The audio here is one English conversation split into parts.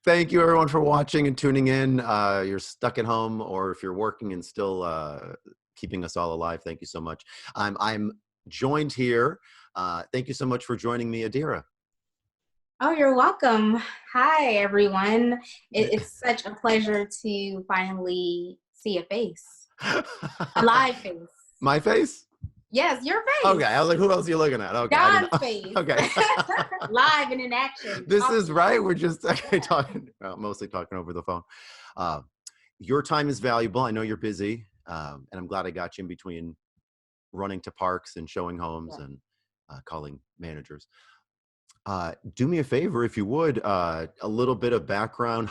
Thank you everyone for watching and tuning in. You're stuck at home, or if you're working and still keeping us all alive, thank you so much. I'm joined here. Thank you so much for joining me, Adira. Oh, you're welcome. Hi, everyone. It's such a pleasure to finally see a face, a live face. My face? Yes, your face. Okay, I was like, who else are you looking at? Okay, John's face. Okay. Live and in action. This is right. We're just talking, mostly talking over the phone. Your time is valuable. I know you're busy, and I'm glad I got you in between running to parks and showing homes and calling managers. Do me a favor, if you would, a little bit of background.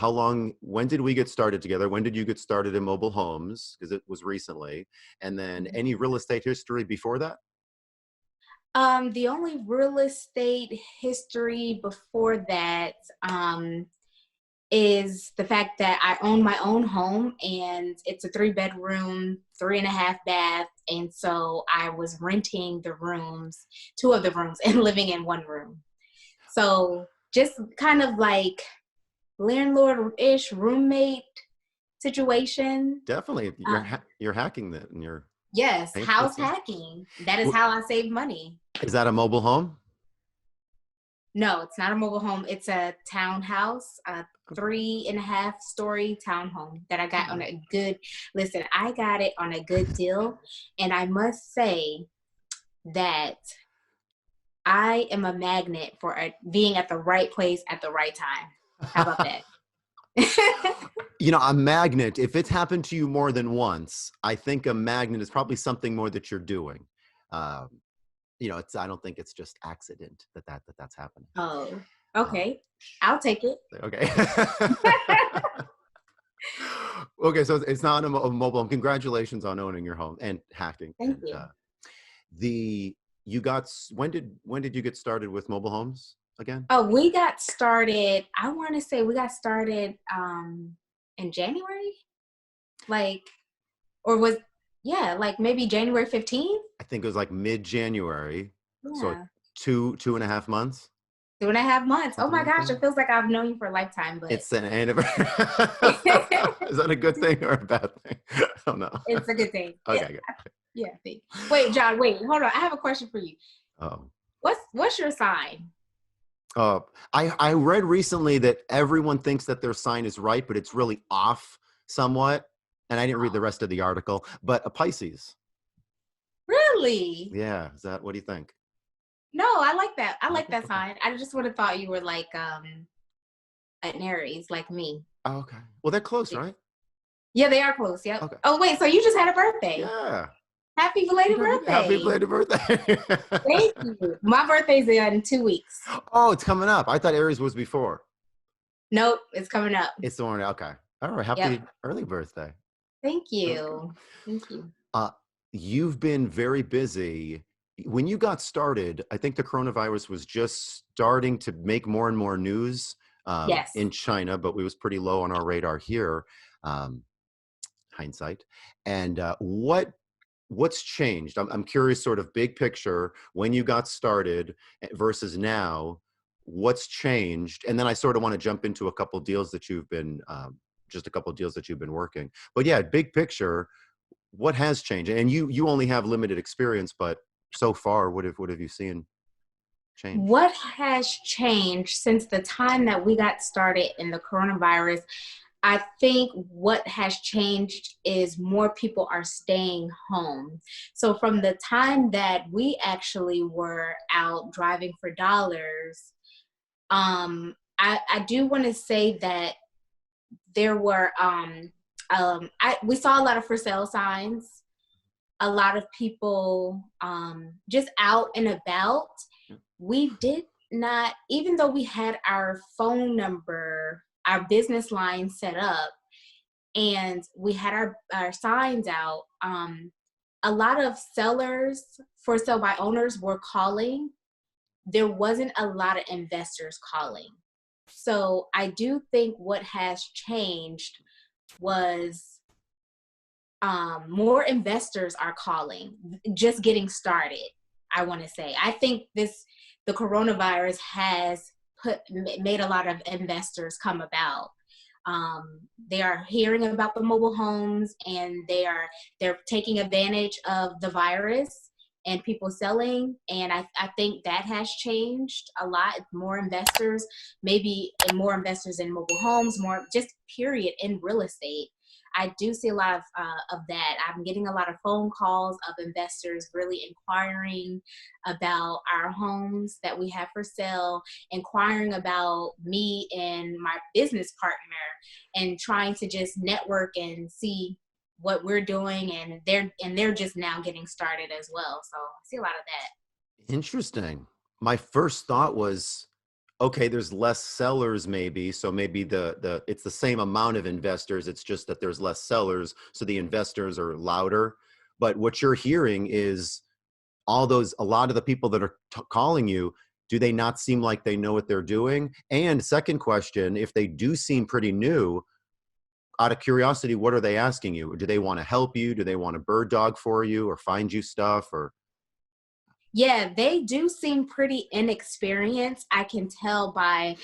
When did we get started together? When did you get started in mobile homes? Because it was recently. And then any real estate history before that? The only real estate history before that is the fact that I own my own home, and it's a 3-bedroom, 3.5 bath. And so I was renting the rooms, 2 of the rooms, and living in 1 room. So just kind of like landlord-ish roommate situation. Definitely. You're hacking that, and you're... Yes, house hacking. That is how I save money. Is that a mobile home? No, it's not a mobile home. It's a townhouse, a 3.5-story townhome that I got on a good... Listen, I got it on a good deal. And I must say that I am a magnet for being at the right place at the right time. How about that? You know, a magnet, if it's happened to you more than once, I think a magnet is probably something more that you're doing. You know, I don't think it's just accident that's happening. Oh, okay. I'll take it. Okay. Okay, so it's not a mobile home. Congratulations on owning your home and hacking. Thank you. When did you get started with mobile homes again? Oh, we got started, I want to say we got started in January, like maybe January 15th. I think it was like mid-January. Yeah. So 2.5 months. 2.5 months. Oh my gosh, it feels like I've known you for a lifetime, but it's an anniversary. Is that a good thing or a bad thing? I don't know. It's a good thing. Okay, good. Yeah. Wait, John, hold on. I have a question for you. Oh. What's your sign? I read recently that everyone thinks that their sign is right, but it's really off somewhat. And I didn't read the rest of the article, but a Pisces. Really? Yeah. What do you think? No, I like that. I like that sign. I just would have thought you were like an Aries, like me. Oh, okay. Well, they're close, right? Yeah, they are close. Yep. Okay. Oh, wait. So you just had a birthday? Yeah. Happy belated birthday. Happy belated birthday. Thank you. My birthday's in 2 weeks. Oh, it's coming up. I thought Aries was before. Nope, it's coming up. It's the one. Okay. All right. Happy early birthday. Thank you. Thank you. You've been very busy. When you got started, I think the coronavirus was just starting to make more and more news in China, but it was pretty low on our radar here. Hindsight. And what's changed? I'm curious, sort of big picture, when you got started versus now, what's changed? And then I sort of want to jump into a couple deals that you've been, working. But yeah, big picture, what has changed? And you only have limited experience, but so far, what have you seen change? What has changed since the time that we got started in the coronavirus? I think what has changed is more people are staying home. So from the time that we actually were out driving for dollars, I do want to say that there were, we saw a lot of for sale signs, a lot of people just out and about. We did not, even though we had our phone number, our business line set up, and we had our signs out, a lot of sellers for sale by owners were calling. There wasn't a lot of investors calling. So I do think what has changed was more investors are calling, just getting started, I want to say. I think the coronavirus has made a lot of investors come about. They are hearing about the mobile homes, and they're taking advantage of the virus and people selling. And I think that has changed a lot. More investors, maybe, and more investors in mobile homes, more just period in real estate. I do see a lot of that. I'm getting a lot of phone calls of investors really inquiring about our homes that we have for sale, inquiring about me and my business partner, and trying to just network and see what we're doing. And they're just now getting started as well. So I see a lot of that. Interesting. My first thought was, okay, there's less sellers maybe, so maybe the it's the same amount of investors, it's just that there's less sellers, so the investors are louder. But what you're hearing is a lot of the people that are calling you, do they not seem like they know what they're doing? And second question, if they do seem pretty new, out of curiosity, what are they asking you? Do they want to help you? Do they want a bird dog for you or find you stuff? Or Yeah, they do seem pretty inexperienced. I can tell by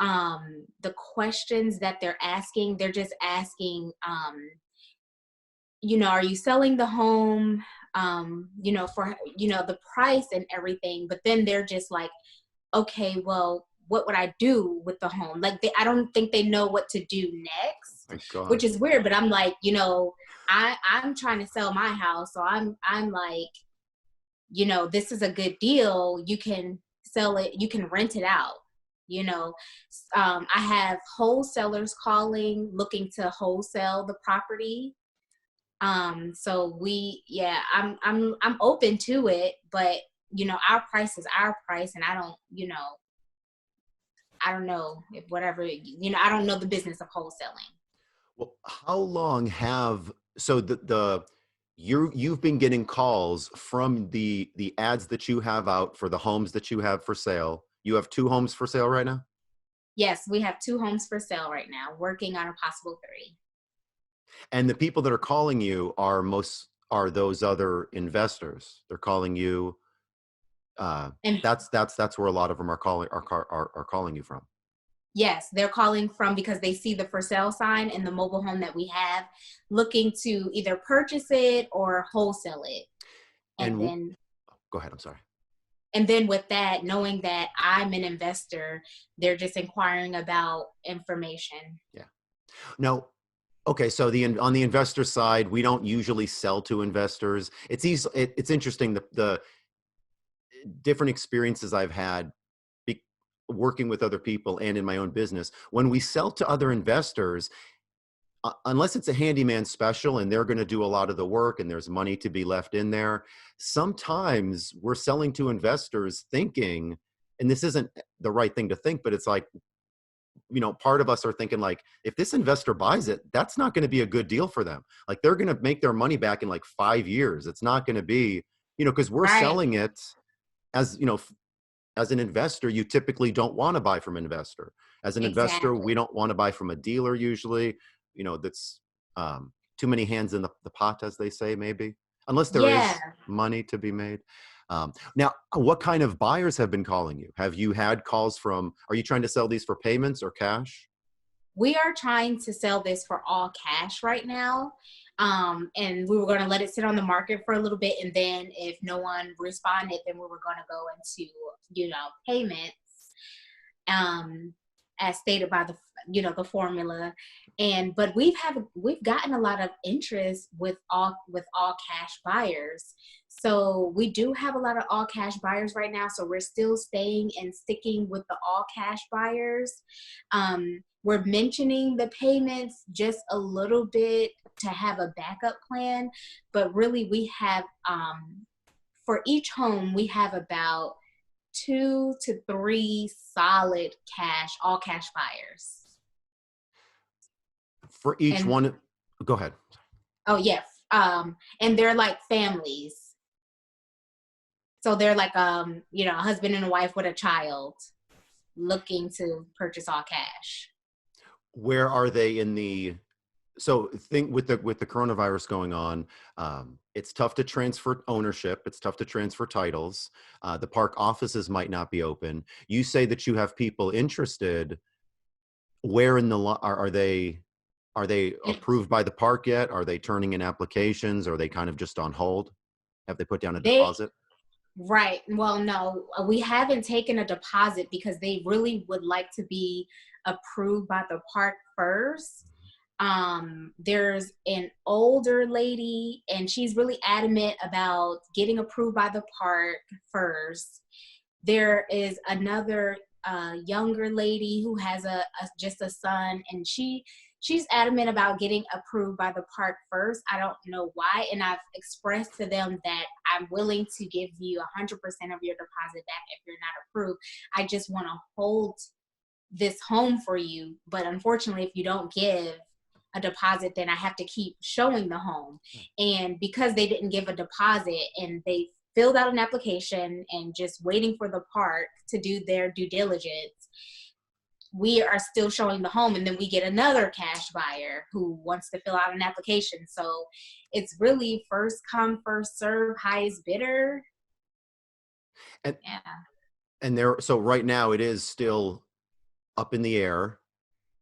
the questions that they're asking. They're just asking, are you selling the home? For the price and everything. But then they're just like, okay, well, what would I do with the home? Like, I don't think they know what to do next, my which gosh. is weird. But I'm like, I'm trying to sell my house, so I'm like, this is a good deal. You can sell it, you can rent it out. You know, I have wholesalers calling, looking to wholesale the property. I'm open to it, but our price is our price, and I don't know if whatever, I don't know the business of wholesaling. Well, how long have so you've been getting calls from the ads that you have out for the homes that you have for sale. You have 2 homes for sale right now? Yes, we have 2 homes for sale right now, working on a possible 3. And the people that are calling you are those other investors. They're calling you. And That's where a lot of them are calling you from. yes, they're calling from because they see the for sale sign in the mobile home that we have, looking to either purchase it or wholesale it. And And then go ahead. I'm sorry. with that, knowing that I'm an investor, they're just inquiring about information. Yeah. No. Okay, so on the investor side, we don't usually sell to investors. It's interesting the different experiences I've had working with other people and in my own business. When we sell to other investors, unless it's a handyman special and they're going to do a lot of the work and there's money to be left in there, sometimes we're selling to investors thinking, and this isn't the right thing to think, but it's like, part of us are thinking like, if this investor buys it, that's not going to be a good deal for them. Like they're going to make their money back in like 5 years. It's not going to be, because we're Right. selling it as, as an investor, you typically don't want to buy from an investor. As an investor, Exactly. we don't want to buy from a dealer usually, that's too many hands in the pot, as they say, maybe, unless there Yeah. is money to be made. Now, what kind of buyers have been calling you? Have you had calls are you trying to sell these for payments or cash? We are trying to sell this for all cash right now. And we were going to let it sit on the market for a little bit. And then if no one responded, then we were going to go into, payments, um, as stated by the formula. But we've gotten a lot of interest with all cash buyers. So we do have a lot of all cash buyers right now. So we're still staying and sticking with the all cash buyers. We're mentioning the payments just a little bit to have a backup plan, but really we have, for each home, we have about 2 to 3 solid all cash buyers. For each And one, go ahead. oh yeah, and they're like families. So they're like a husband and a wife with a child looking to purchase all cash. Where are they in the So think with the coronavirus going on, it's tough to transfer ownership. It's tough to transfer titles. The park offices might not be open. You say that you have people interested. Where in the are they And approved by the park yet? Are they turning in applications? Are they kind of just on hold? Have they put down a they deposit? right. Well, no, we haven't taken a deposit because they really would like to be approved by the park first. There's an older lady and she's really adamant about getting approved by the park first. There is another younger lady who has just a son, and she's adamant about getting approved by the park first. I don't know why, and I've expressed to them that I'm willing to give you 100% of your deposit back if you're not approved. I just want to hold this home for you, but unfortunately, if you don't give a deposit, then I have to keep showing the home. And because they didn't give a deposit and they filled out an application and just waiting for the park to do their due diligence, we are still showing the home, and then we get another cash buyer who wants to fill out an application. So it's really first come, first serve, highest bidder. And Yeah. so right now it is still up in the air.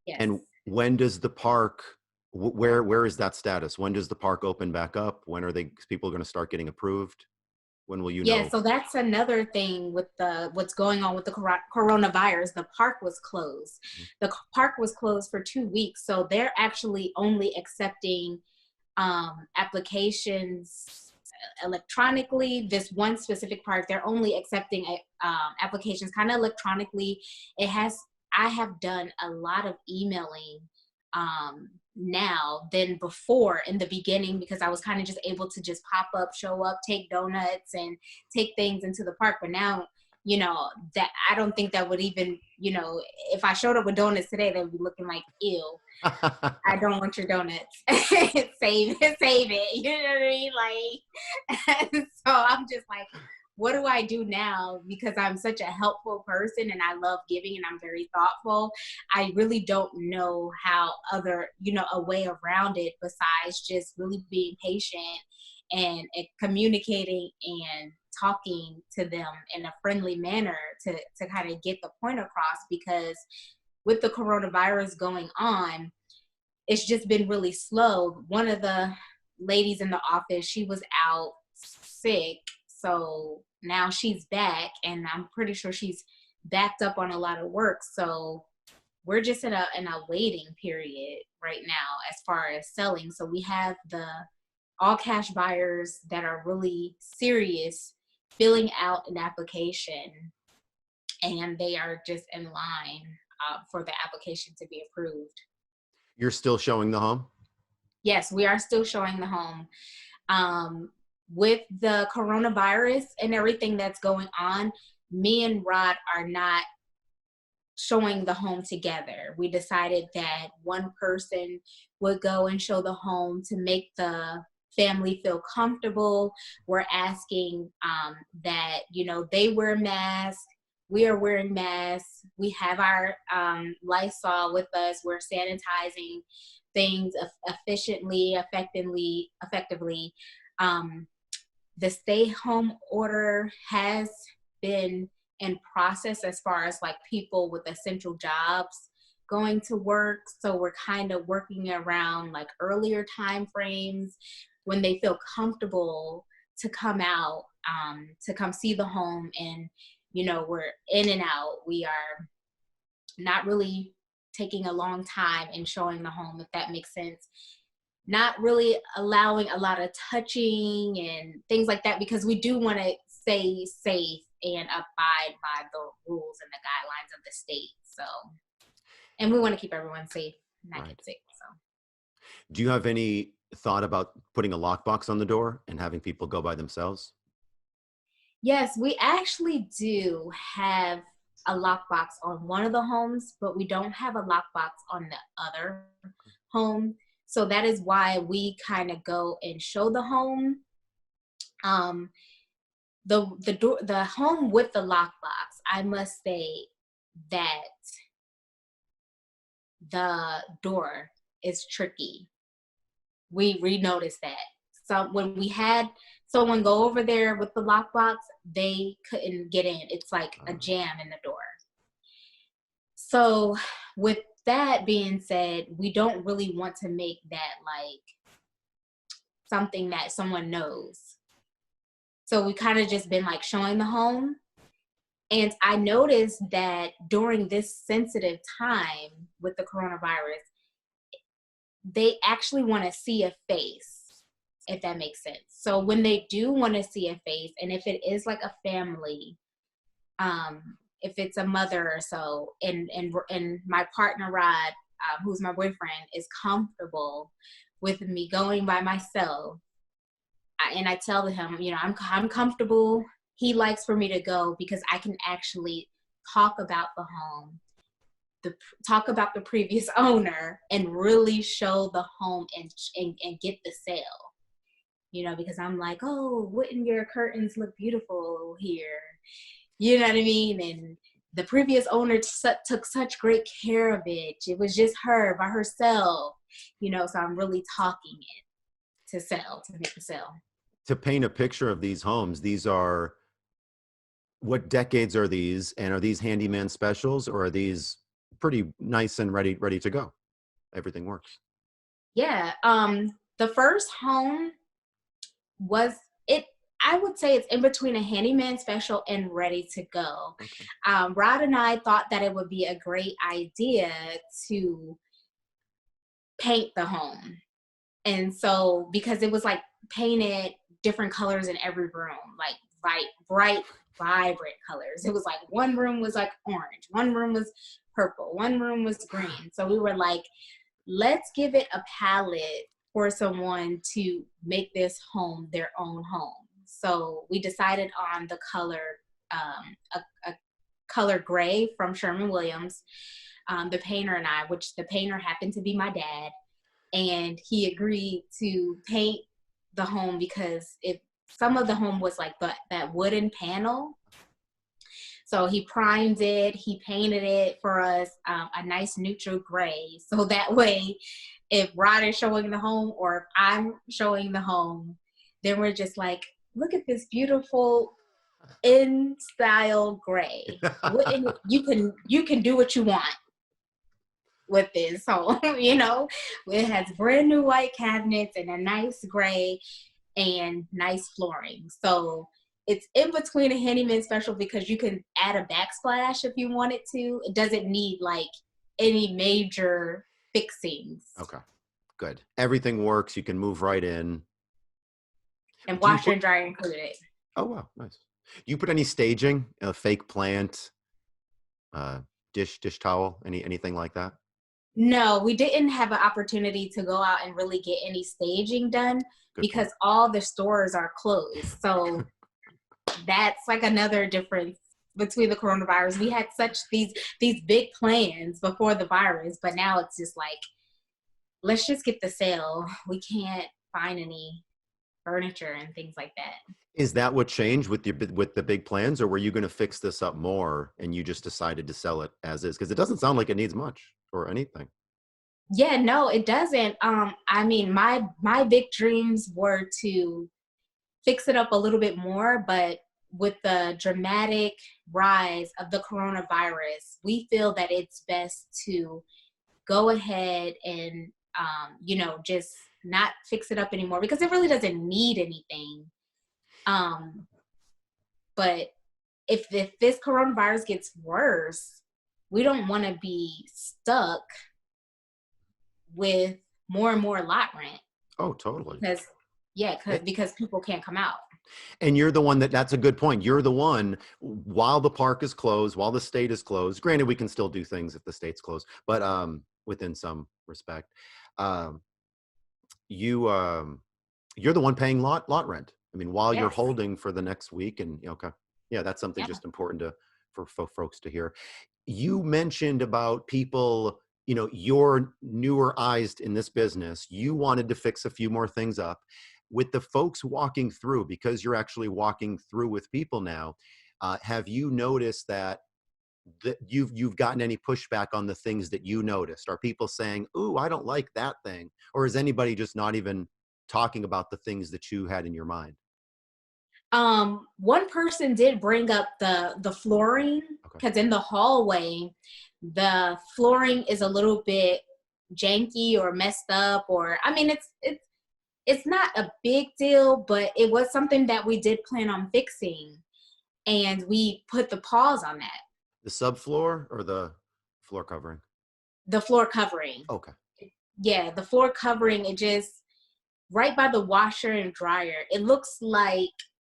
Yes. And when does the park, where is that status? When does the park open back up? When are people going to start getting approved? When will you Yeah, know? so that's another thing with the what's going on with the coronavirus. The park was closed. The park was closed for 2 weeks, so they're actually only accepting applications electronically. This one specific park, they're only accepting applications kind of electronically. It has I have done a lot of emailing now than before in the beginning, because I was kind of just able to just pop up, show up, take donuts and take things into the park. But now, that I don't think that would even, if I showed up with donuts today, they would be looking like, ew, I don't want your donuts. Save it, save it. You know what I mean? Like, so I'm just like, what do I do now? Because I'm such a helpful person and I love giving and I'm very thoughtful. I really don't know how a way around it besides just really being patient and communicating and talking to them in a friendly manner to kind of get the point across. Because with the coronavirus going on, it's just been really slow. One of the ladies in the office, she was out sick. So now she's back and I'm pretty sure she's backed up on a lot of work. So we're just in a waiting period right now as far as selling. So we have the all cash buyers that are really serious filling out an application, and they are just in line for the application to be approved. You're still showing the home? Yes, we are still showing the home. With the coronavirus and everything that's going on, me and Rod are not showing the home together. We decided that one person would go and show the home to make the family feel comfortable. We're asking that, they wear masks. We are wearing masks. We have our Lysol with us. We're sanitizing things effectively. The stay home order has been in process as far as like people with essential jobs going to work. So we're kind of working around like earlier time frames when they feel comfortable to come out, to come see the home. And, we're in and out. We are not really taking a long time in showing the home, if that makes sense. Not really allowing a lot of touching and things like that, because we do want to stay safe and abide by the rules and the guidelines of the state. So, and we want to keep everyone safe, not Right. get sick. So, Do you have any thought about putting a lockbox on the door and having people go by themselves? yes, we actually do have a lockbox on one of the homes, but we don't have a lockbox on the other home. So that is why we kind of go and show the home. Um, the home with the lockbox, I must say that the door is tricky. we noticed that. So when we had someone go over there with the lockbox, they couldn't get in. It's like a jam in the door. So with that being said, we don't really want to make that like something that someone knows. So we kind of just been like showing the home. And I noticed that during this sensitive time with the coronavirus, they actually want to see a face, if that makes sense. So when they do want to see a face, and if it is like a family, if it's a mother or so, and my partner Rod, who's my boyfriend, is comfortable with me going by myself, and I tell him, you know, I'm comfortable. He likes for me to go because I can actually talk about the home, talk about the previous owner, and really show the home and get the sale. You know, because I'm like, oh, wouldn't your curtains look beautiful here? You know what I mean? And the previous owner took such great care of it. It was just her by herself, you know, so I'm really talking it to sell, to make the sale. To paint a picture of these homes, these are, what decades are these? And are these handyman specials, or are these pretty nice and ready to go? Everything works. Yeah. The first home was it. I would say it's in between a handyman special and ready to go. Okay. Rod and I thought that it would be a great idea to paint the home. And so, because it was like painted different colors in every room, like bright, vibrant colors. It was like one room was like orange, one room was purple, one room was green. So we were like, let's give it a palette for someone to make this home their own home. So we decided on the color, a color gray from Sherman-Williams, the painter and I, which the painter happened to be my dad. And he agreed to paint the home because if some of the home was like that wooden panel. So he primed it, he painted it for us a nice neutral gray. So that way, if Rod is showing the home or if I'm showing the home, then we're just like, look at this beautiful in style gray. You can do what you want with this home, you know. It has brand new white cabinets and a nice gray and nice flooring. So it's in between a handyman special because you can add a backsplash if you wanted to. It doesn't need like any major fixings. Okay, good. Everything works. You can move right in. And Do you washer put, and dryer included. oh, wow, nice. Do you put any staging, a fake plant, dish towel, anything like that? No, we didn't have an opportunity to go out and really get any staging done Good because point. all the stores are closed. So that's like another difference between the coronavirus. We had such these big plans before the virus, but now it's just like, let's just get the sale. We can't find any furniture and things like that. Is that what changed with the big plans, or were you going to fix this up more and you just decided to sell it as is? Because it doesn't sound like it needs much or anything. Yeah, no, it doesn't. I mean, my big dreams were to fix it up a little bit more, but with the dramatic rise of the coronavirus, we feel that it's best to go ahead and you know, just not fix it up anymore because it really doesn't need anything. But if this coronavirus gets worse, we don't want to be stuck with more and more lot rent. Oh, totally. Because yeah, A- because people can't come out. And you're the one that's a good point. You're the one, while the park is closed, while the state is closed, granted, we can still do things if the state's closed, but within some respect, um, you, you're the one paying lot rent. I mean, while you're Yes. holding for the next week, and okay. Yeah, that's something Yeah. just important for folks to hear. You mentioned about people, you're newer eyes in this business. You wanted to fix a few more things up. With the folks walking through, because you're actually walking through with people now, have you noticed that that you've gotten any pushback on the things that you noticed? Are people saying, "Ooh, I don't like that thing," or is anybody just not even talking about the things that you had in your mind? One person did bring up the flooring, Okay. because in the hallway, the flooring is a little bit janky or messed up, or I mean, it's not a big deal, but it was something that we did plan on fixing, and we put the pause on that. The subfloor or the floor covering? The floor covering, Okay. yeah, the floor covering. It just right by the washer and dryer. It looks like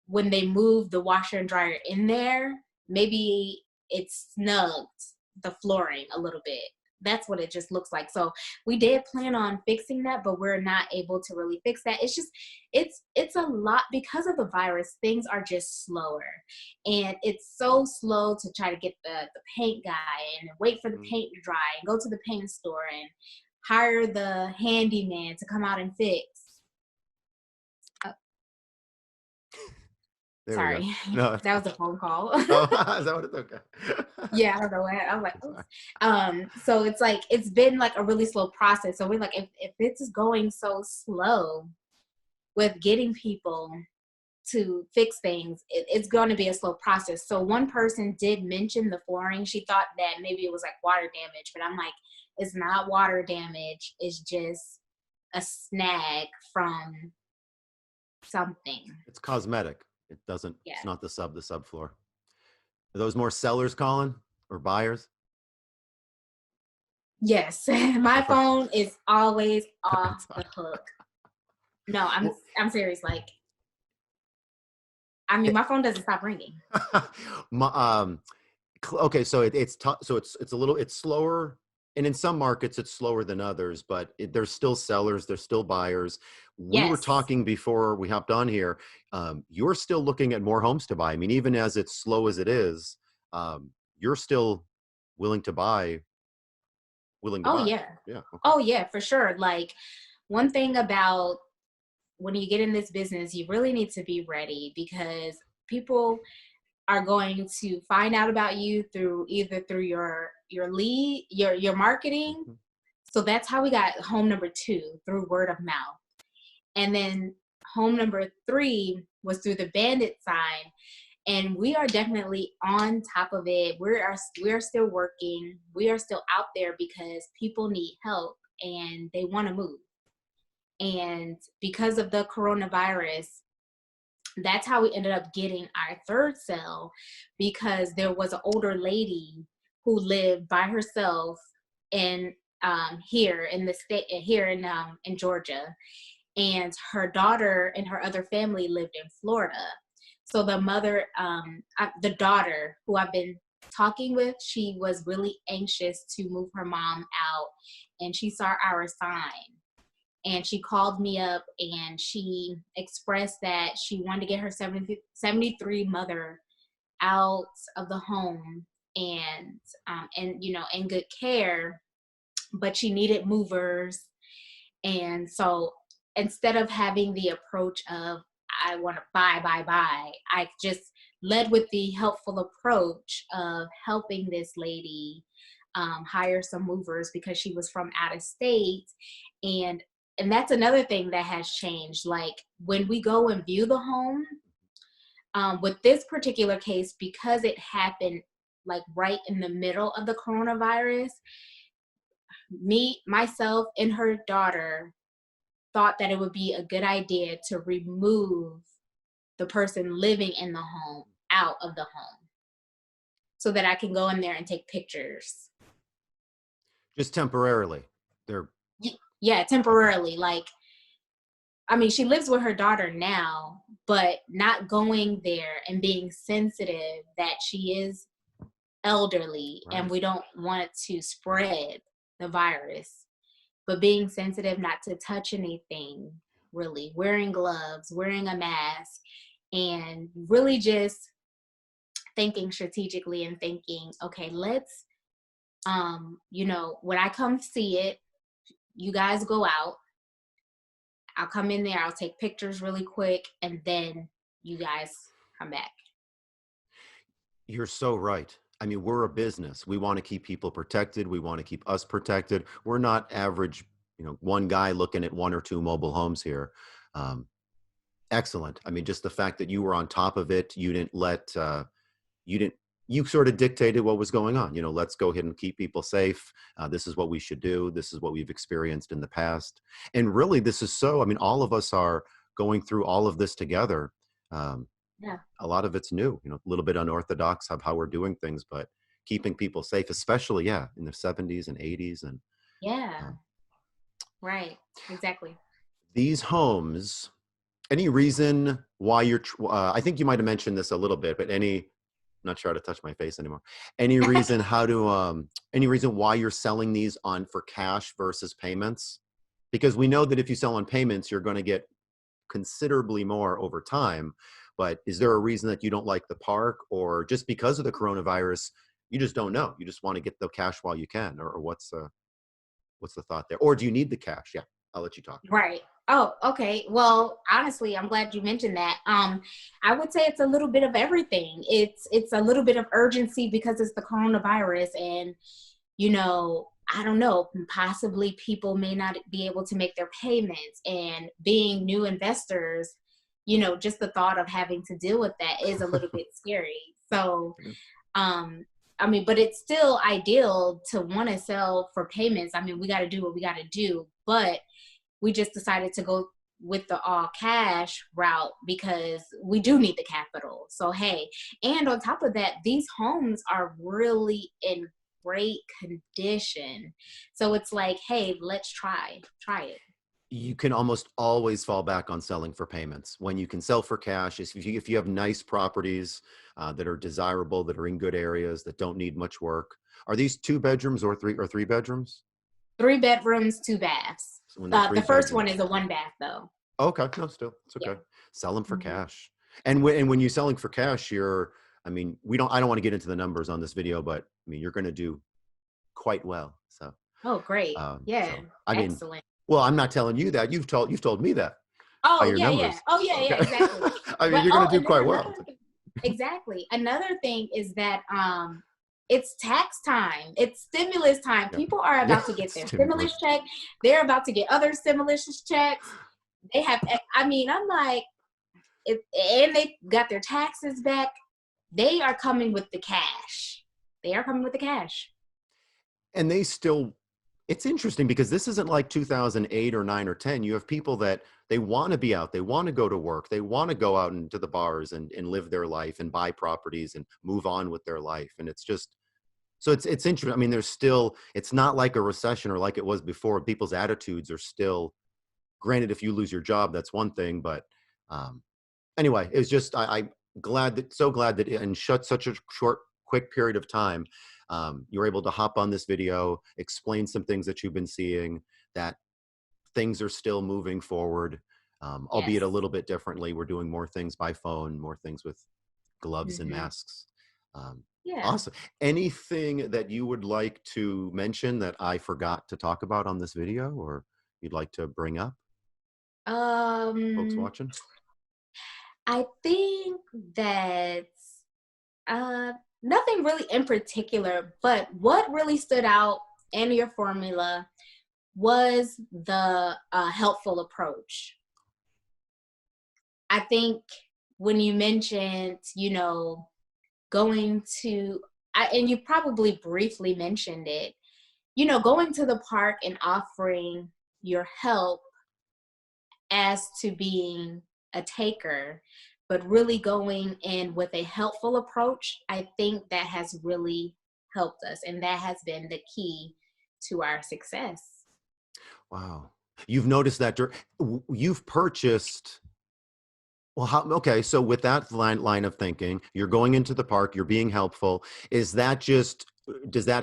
when they moved the washer and dryer in there, maybe it snugged the flooring a little bit. That's what it just looks like. So we did plan on fixing that, but we're not able to really fix that. It's just it's a lot because of the virus. Things are just slower. And it's so slow to try to get the paint guy and wait for the Mm. paint to dry and go to the paint store and hire the handyman to come out and fix. Oh, There we go. sorry. No. That was a phone call. Oh, is that what it's okay? Yeah, I don't know what I was like, That's oops. fine. So it's like it's been like a really slow process. So we're like, if it's just going so slow with getting people to fix things, it's going to be a slow process. So one person did mention the flooring. She thought that maybe it was like water damage, but I'm like, it's not water damage. It's just a snag from something. It's cosmetic. It doesn't, Yeah. it's not the subfloor. Are those more sellers calling or buyers? Yes, my phone is always off It's the hook. No, well, I'm serious. Like, I mean, my phone doesn't stop ringing. my, okay, so so it's a little, it's slower, and in some markets it's slower than others, but there's still sellers, there's still buyers. We were Yes. talking before we hopped on here. You're still looking at more homes to buy. I mean, even as it's slow as it is, you're still willing to buy, willing to Oh buy. yeah. Yeah. Okay. Oh yeah, for sure. Like one thing about when you get in this business, you really need to be ready because people are going to find out about you through either through your lead, your marketing. Mhm. So that's how we got home number 2 through word of mouth. And then home number 3 was through the bandit sign. And we are definitely on top of it. We are still working. We are still out there because people need help and they want to move. And because of the coronavirus, that's how we ended up getting our third cell, because there was an older lady who lived by herself in here in the state here in Georgia, and her daughter and her other family lived in Florida. So the daughter who I've been talking with, she was really anxious to move her mom out, and she saw our sign. And she called me up and she expressed that she wanted to get her 73 mother out of the home and in good care, but she needed movers. And so instead of having the approach of I want to buy, I just led with the helpful approach of helping this lady hire some movers because she was from out of state. and and that's another thing that has changed. Like when we go and view the home, with this particular case, because it happened like right in the middle of the coronavirus, myself and her daughter thought that it would be a good idea to remove the person living in the home out of the home so that I can go in there and take pictures. Just temporarily. They're Yeah, okay. temporarily. Like, I mean, she lives with her daughter now, but not going there and being sensitive that she is elderly and Right. we don't want to spread the virus, but being sensitive not to touch anything, really, wearing gloves, wearing a mask, and really just thinking strategically and thinking, okay, let's, when I come see it, you guys go out. I'll come in there, I'll take pictures really quick, and then you guys come back. You're so right. I mean, we're a business. We want to keep people protected. We want to keep us protected. We're not average, one guy looking at one or two mobile homes here. Um, Excellent. I mean, just the fact that you were on top of it, you didn't, you sort of dictated what was going on. Let's go ahead and keep people safe. This is what we should do. This is what we've experienced in the past. And really, this is I mean, all of us are going through all of this together. Um, Yeah. a lot of it's new, a little bit unorthodox of how we're doing things, but keeping people safe, especially, yeah, in the 70s and 80s. And Yeah. um, Right. Exactly. these homes, any reason why I think you might have mentioned this a little bit, but not sure how to touch my face anymore. Any reason why you're selling these on for cash versus payments? Because we know that if you sell on payments, you're going to get considerably more over time. But is there a reason that you don't like the park, or just because of the coronavirus, you just don't know? You just want to get the cash while you can, or what's the thought there? Or do you need the cash? Yeah, I'll let you talk. Right. Oh, okay. Well, honestly, I'm glad you mentioned that. I would say it's a little bit of everything. It's a little bit of urgency because it's the coronavirus, and I don't know, possibly people may not be able to make their payments, and being new investors, just the thought of having to deal with that is a little bit scary. So, um, I mean, but it's still ideal to want to sell for payments. I mean, we got to do what we got to do, but we just decided to go with the all cash route because we do need the capital. So, hey, and on top of that, these homes are really in great condition. So it's like, hey, let's try it. You can almost always fall back on selling for payments. When you can sell for cash, if you have nice properties that are desirable, that are in good areas, that don't need much work. Are these 2 bedrooms or three bedrooms? 3 bedrooms, 2 baths. So when they're three The first one is bedrooms. a 1 bath though. Okay, no, still, it's Yeah. okay. Sell them for Mhm. cash. And when you're selling for cash, I mean, I don't want to get into the numbers on this video, but I mean, you're going to do quite well. So, Oh, great. Yeah. I mean, Excellent. well, I'm not telling you that. You've told me that by Oh, your yeah, yeah. numbers. Oh, yeah, yeah, Okay. exactly. I mean, But you're going to do and then quite well. exactly. Another thing is that it's tax time. It's stimulus time. Yeah. People are Yeah. about to get their Stimulus. stimulus check. They're about to get other stimulus checks. They have, I mean, I'm like, and they got their taxes back. They are coming with the cash. They are coming with the cash. And it's interesting because this isn't like 2008 or 9 or 10. You have people that they want to be out, they want to go to work, they want to go out into the bars and live their life and buy properties and move on with their life. And it's just, so it's interesting. I mean, it's not like a recession or like it was before. People's attitudes are still, granted, if you lose your job, that's one thing. But um, anyway, it's just, I'm so glad that in such a quick period of time, you're able to hop on this video, explain some things that you've been seeing, that things are still moving forward, albeit a Yes. little bit differently. We're doing more things by phone, more things with gloves and Hmm. masks. Um, Yeah. awesome. Anything that you would like to mention that I forgot to talk about on this video, or you'd like to bring up, folks Um, watching? I think that uh, nothing really in particular, but what really stood out in your formula was the helpful approach. I think when you mentioned, going to, and you probably briefly mentioned it, going to the park and offering your help as to being a taker, but really going in with a helpful approach, I think that has really helped us. And that has been the key to our success. Wow. You've noticed that you've purchased. Well, okay. So with that line of thinking, you're going into the park, you're being helpful. Does that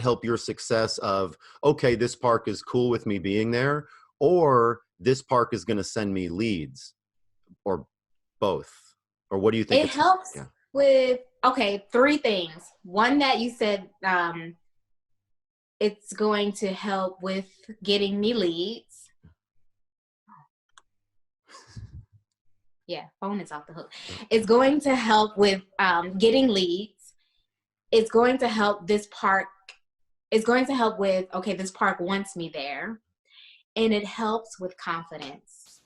help your success of, okay, this park is cool with me being there, or this park is going to send me leads, or both? Or what do you think It it's, helps yeah. with, okay, three things. One that you said, it's going to help with getting me leads. Yeah, phone is off the hook. It's going to help with getting leads. it's going to help this park. It's going to help with, okay, this park wants me there. And it helps with confidence.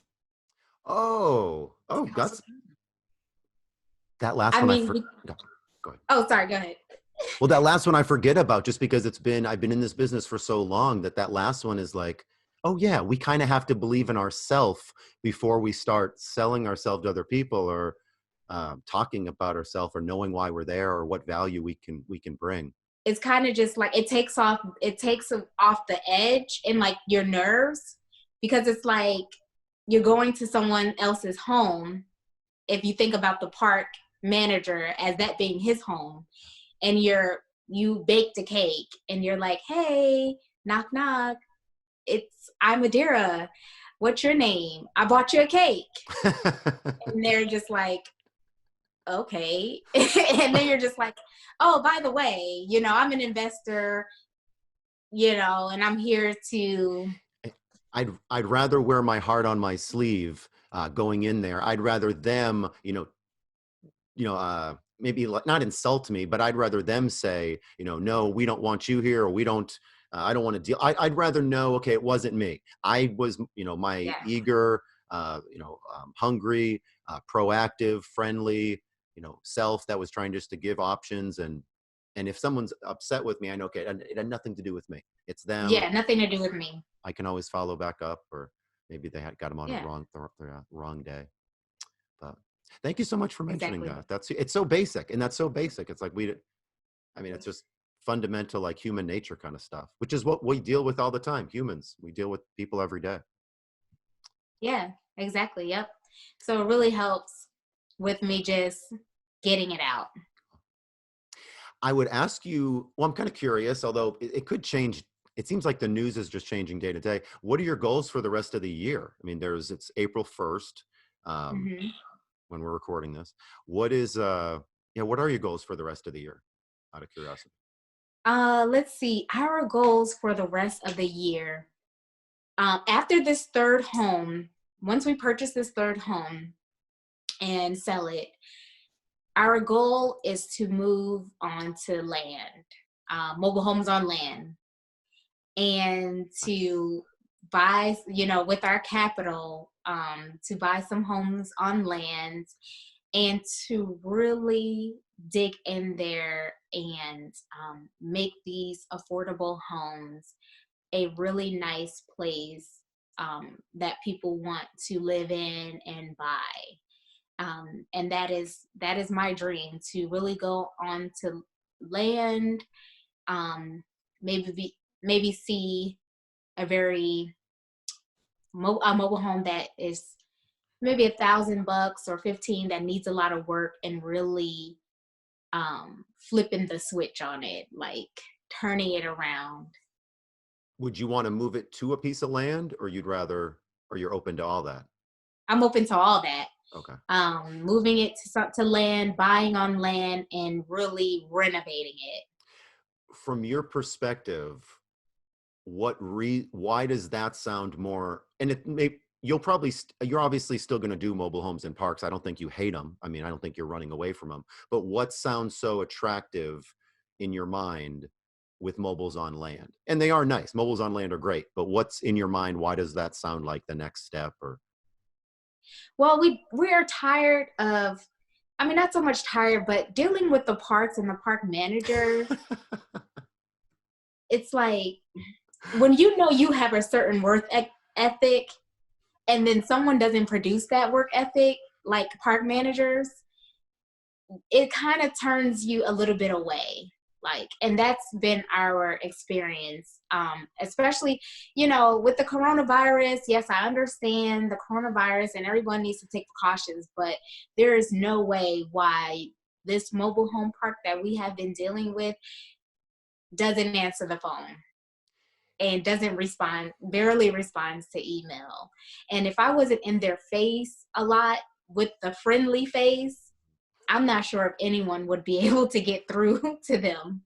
Oh, It helps with that's confidence. that last I one. mean, Go ahead. oh, sorry, go ahead. Well, that last one I forget about just because I've been in this business for so long that last one is like, oh yeah, we kind of have to believe in ourselves before we start selling ourselves to other people or talking about ourselves or knowing why we're there or what value we can bring. It's kind of just like it takes off the edge and like your nerves, because it's like you're going to someone else's home. If you think about the park manager as that being his home, and you baked a cake and you're like, hey, knock knock, I'm Adira, what's your name, I bought you a cake. And they're just like, okay. And then you're just like, oh, by the way, I'm an investor, and I'm here to. I'd rather wear my heart on my sleeve going in there. I'd rather them, maybe not insult me, but I'd rather them say, no, we don't want you here, or we don't. I don't want to deal. I'd rather know, okay, it wasn't me. I was, my Yeah, eager, hungry, proactive, friendly, self that was trying just to give options. And if someone's upset with me, I know, okay, it had nothing to do with me. It's them. yeah, nothing to do with me. I can always follow back up, or maybe they had got them on a Yeah, wrong day. But thank you so much for mentioning exactly. that. It's so basic, and that's so basic. It's like I mean, it's just fundamental, like human nature kind of stuff, which is what we deal with all the time. Humans, we deal with people every day. Yeah, exactly. Yep. So it really helps with me just getting it out. I would ask you, well, I'm kind of curious, although it could change. It seems like the news is just changing day to day. What are your goals for the rest of the year? I mean, it's April 1st. Um, Hmm. when we're recording this. What are your goals for the rest of the year? Out of curiosity. Let's see. Our goals for the rest of the year. After this third home, once we purchase this third home and sell it, our goal is to move on to land, mobile homes on land, and Nice. to buy, with our capital, to buy some homes on land, and to really dig in there and make these affordable homes a really nice place that people want to live in and buy. And that is my dream, to really go on to land, um, maybe see a very a mobile home that is maybe $1,000 or 15 that needs a lot of work, and really flipping the switch on it, like turning it around. Would you want to move it to a piece of land, or or you're open to all that? I'm open to all that. Okay. Moving it to land, buying on land, and really renovating it. From your perspective, why does that sound more, and you're obviously still going to do mobile homes in parks. I don't think you hate them. I mean, I don't think you're running away from them, but what sounds so attractive in your mind with mobiles on land? And they are nice. Mobiles on land are great, but what's in your mind? Why does that sound like the next step? Or Well, we are tired of, I mean, not so much tired, but dealing with the parks and the park manager. It's like when you have a certain ethic, and then someone doesn't produce that work ethic, like park managers, it kind of turns you a little bit away. Like, and that's been our experience, especially, with the coronavirus. Yes, I understand the coronavirus and everyone needs to take precautions, but there is no way why this mobile home park that we have been dealing with doesn't answer the phone and doesn't respond, barely responds to email. And if I wasn't in their face a lot with the friendly face, I'm not sure if anyone would be able to get through to them.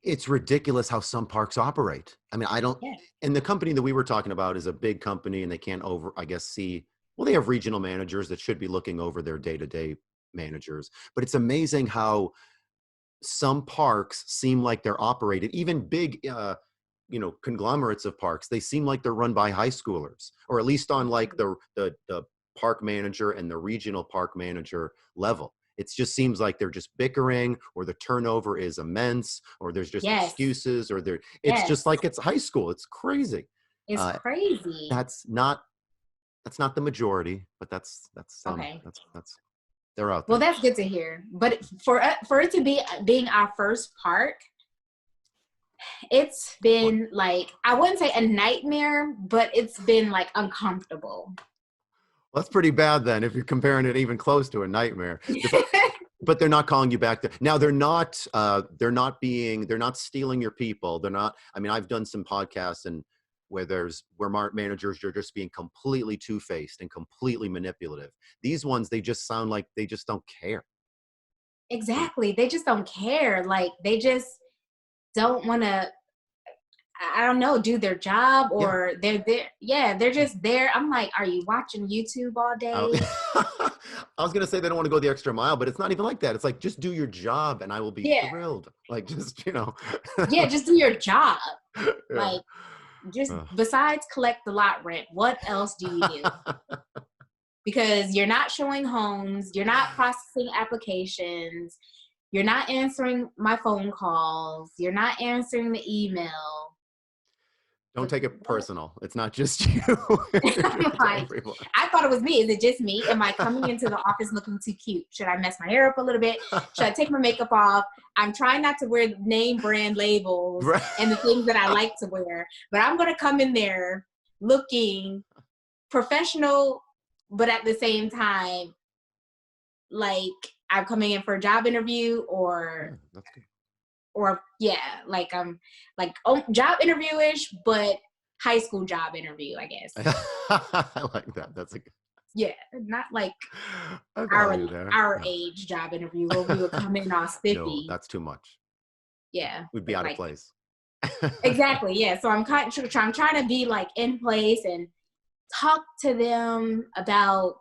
it's ridiculous how some parks operate. I mean, I don't, Yeah. and the company that we were talking about is a big company, and they can't I guess, well, they have regional managers that should be looking over their day-to-day managers, but it's amazing how some parks seem like they're operated, even big, conglomerates of parks, they seem like they're run by high schoolers, or at least on like the park manager and the regional park manager level. It just seems like they're just bickering, or the turnover is immense, or there's just Yes. excuses, or it's Yes. just like it's high school. It's crazy. It's Uh, crazy. that's not the majority, but Okay. that's they're out Well, there. that's good to hear. But for it to be being our first park, it's Fun. been like, I wouldn't say a nightmare, but it's been like uncomfortable. Well, that's pretty bad then, if you're comparing it even close to a nightmare. But they're not calling you back there. Now they're not stealing your people. They're not, I mean, I've done some podcasts and where managers are just being completely two-faced and completely manipulative. These ones, they just sound like they just don't care. Exactly. They just don't care. Like they just don't want to, I don't know, do their job, Yeah. or they're there. Yeah, they're just there. I'm like, are you watching YouTube all I day? I was gonna say they don't want to go the extra mile, but it's not even like that. It's like, just do your job and I will be Yeah. thrilled. Like, just, Yeah, just do your job. Yeah. Like, just Ugh. besides collect the lot rent, what else do you do? Because you're not showing homes, you're not processing applications, you're not answering my phone calls, you're not answering the email. Don't But take it what? personal. It's not just you. I'm It's like, everyone. I thought it was me. Is it just me? Am I coming into the office looking too cute? Should I mess my hair up a little bit? Should I take my makeup off? I'm trying not to wear name brand labels Right. and the things that I like to wear, but I'm going to come in there looking professional, but at the same time, like I'm coming in for a job interview, Yeah, that's good. or yeah, like I'm like, oh, job interview-ish, but high school job interview, I guess. I like that. That's a good. Yeah, not like I follow our you there. our No, age job interview where we would come in all no, spiffy. that's too much. Yeah, We'd be but out of like place. exactly, yeah. So I'm trying to be like in place and talk to them about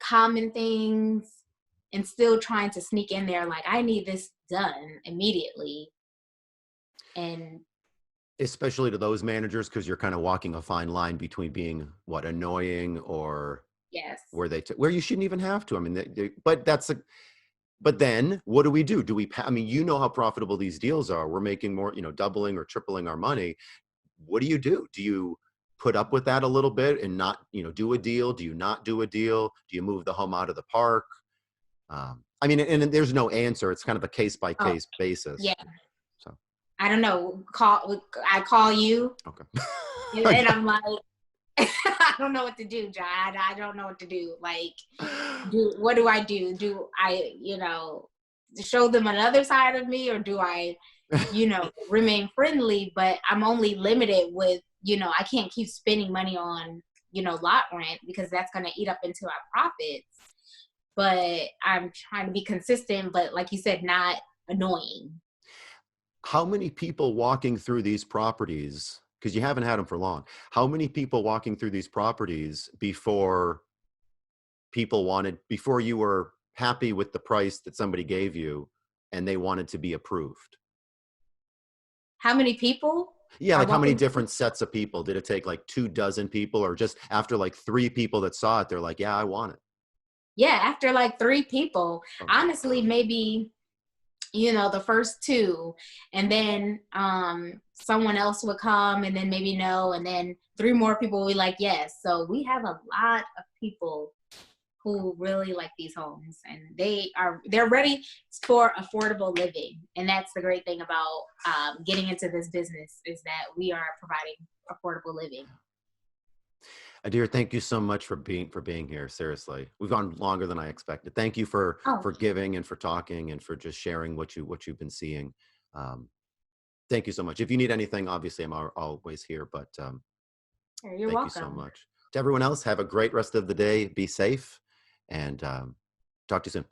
common things, and still trying to sneak in there like, I need this done immediately. And Especially to those managers, because you're kind of walking a fine line between being what, annoying, or yes. where you shouldn't even have to. I mean, but then what do we do? I mean, you know how profitable these deals are. We're making more, doubling or tripling our money. What do you do? Do you put up with that a little bit and not, do a deal? Do you not do a deal? Do you move the home out of the park? I mean, and there's no answer. It's kind of a case by Oh, case basis. yeah. So, I don't know. I call you, okay. and I'm like, I don't know what to do, John. I don't know what to do. Like, what do I do? Do I, show them another side of me, or do I, remain friendly? But I'm only limited with, I can't keep spending money on, lot rent, because that's going to eat up into our profits. But I'm trying to be consistent, but like you said, not annoying. How many people walking through these properties, because you haven't had them for long, how many people walking through these properties before you were happy with the price that somebody gave you and they wanted to be approved? How many people Yeah, are like how many walking? different sets of people? Did it take like 24 people, or just after like 3 people that saw it, they're like, yeah, I want it? Yeah, after like 3 people, Okay. honestly, maybe, the first two, and then someone else would come, and then maybe no, and then three more people will be like yes. So we have a lot of people who really like these homes, and they're ready for affordable living. And that's the great thing about getting into this business, is that we are providing affordable living. Adir, thank you so much for being here. Seriously, we've gone longer than I expected. Thank you for Oh, giving and for talking and for just sharing what you've been seeing. Um, Thank you so much. If you need anything, obviously I'm always here, but you're thank you so welcome. much. To everyone else, have a great rest of the day. Be safe, and talk to you soon.